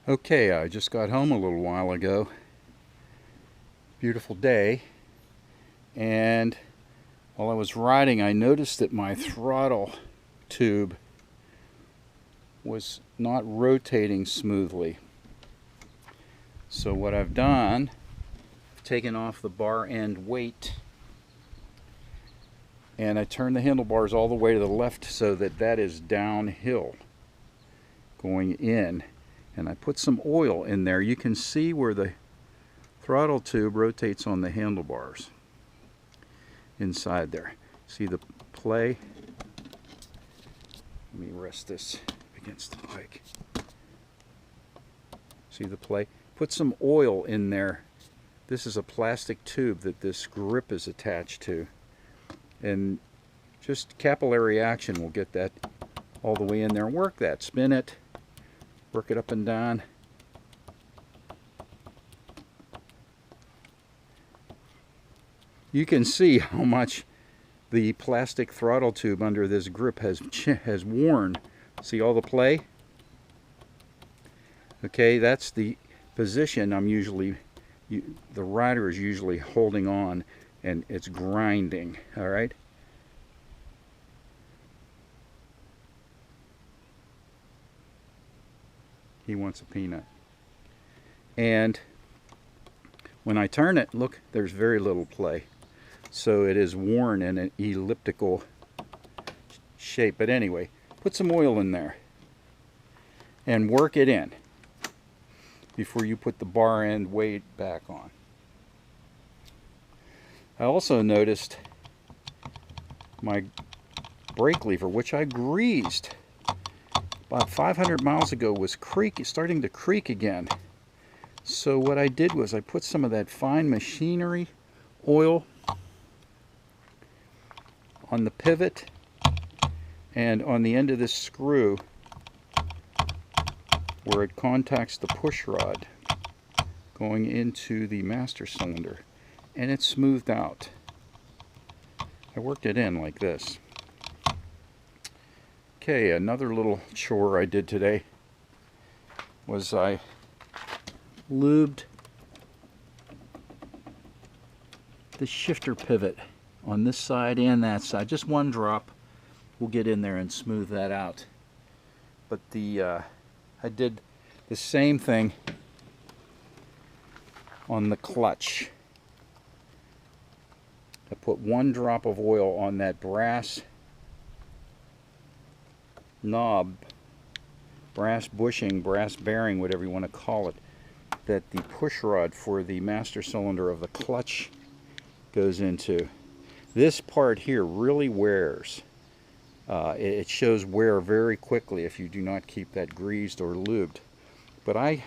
Okay, I just got home a little while ago. Beautiful day. And while I was riding, I noticed that my throttle tube was not rotating smoothly. So what I've done, I've taken off the bar end weight and I turned the handlebars all the way to the left so that that is downhill going in. And I put some oil in there. You can see where the throttle tube rotates on the handlebars inside there. See the play? Let me rest this against the bike. See the play? Put some oil in there. This is a plastic tube that this grip is attached to. And just capillary action will get that all the way in there. Work that. Spin it. Work it up and down. You can see how much the plastic throttle tube under this grip has worn. See all the play? Okay, that's the position the rider is usually holding on, and it's grinding, all right? He wants a peanut. And when I turn it, look, there's very little play. So it is worn in an elliptical shape. But anyway, put some oil in there and work it in before you put the bar end weight back on. I also noticed my brake lever, which I greased about 500 miles ago, was starting to creak again. So what I did was I put some of that fine machinery oil on the pivot and on the end of this screw where it contacts the push rod going into the master cylinder, and it's smoothed out. I worked it in like this. Okay, another little chore I did today was I lubed the shifter pivot on this side and that side. Just one drop. We'll get in there and smooth that out. But I did the same thing on the clutch. I put one drop of oil on that brass knob, brass bushing, brass bearing, whatever you want to call it, that the push rod for the master cylinder of the clutch goes into. This part here really wears. It shows wear very quickly if you do not keep that greased or lubed. But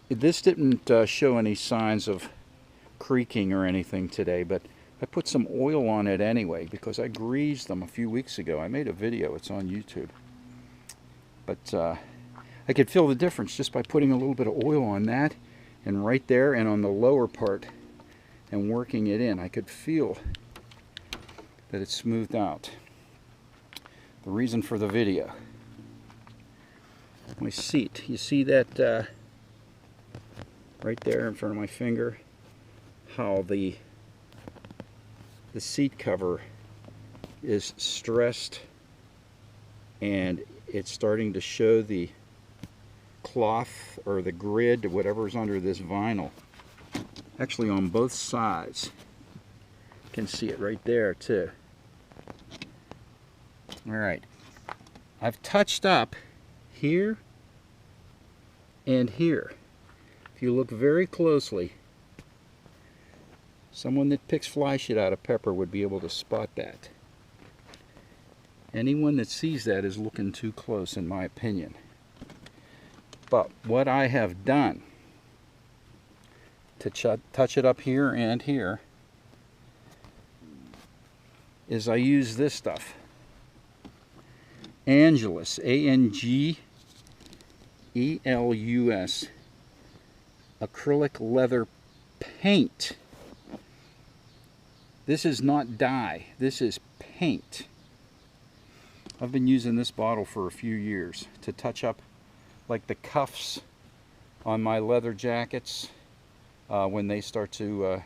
this didn't show any signs of creaking or anything today, but I put some oil on it anyway because I greased them a few weeks ago. I made a video, it's on YouTube. But I could feel the difference just by putting a little bit of oil on that and right there and on the lower part and working it in. I could feel that it's smoothed out. The reason for the video. My seat, you see that right there in front of my finger, how the seat cover is stressed and it's starting to show the cloth or the grid, whatever's under this vinyl, actually on both sides. You can see it right there too. Alright, I've touched up here and here. If you look very closely, someone that picks fly shit out of pepper would be able to spot that. Anyone that sees that is looking too close, in my opinion. But what I have done to touch it up here and here is I use this stuff. Angelus, A-N-G-E-L-U-S, acrylic leather paint. This is not dye, this is paint. I've been using this bottle for a few years to touch up like the cuffs on my leather jackets when they start to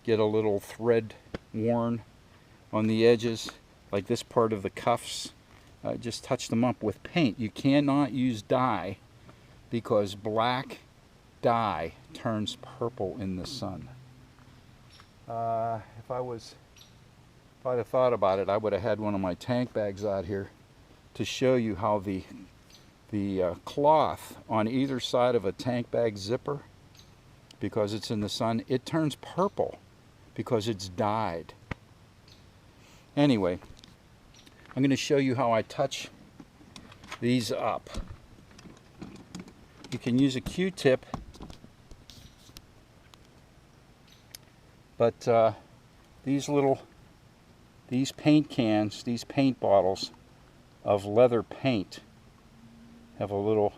get a little thread worn on the edges, like this part of the cuffs. Just touch them up with paint. You cannot use dye because black dye turns purple in the sun. If I'd have thought about it, I would have had one of my tank bags out here to show you how the cloth on either side of a tank bag zipper, because it's in the sun, it turns purple because it's dyed. Anyway, I'm going to show you how I touch these up. You can use a Q-tip, but these paint cans, these paint bottles of leather paint have a little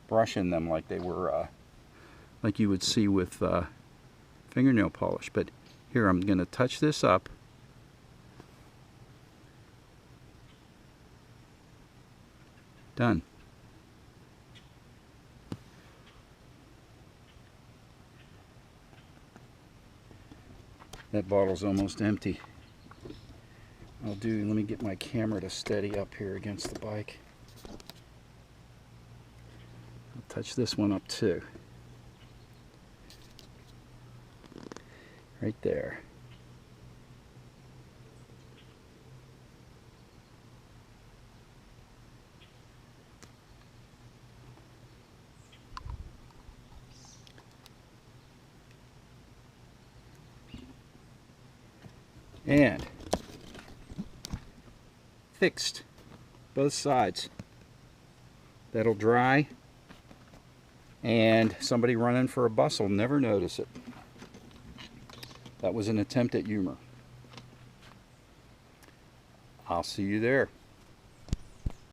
brush in them, like they were, like you would see with fingernail polish. But here, I'm going to touch this up. Done. That bottle's almost empty. Let me get my camera to steady up here against the bike. I'll touch this one up too. Right there. And fixed both sides. That'll dry, and somebody running for a bus will never notice it. That was an attempt at humor. I'll see you there.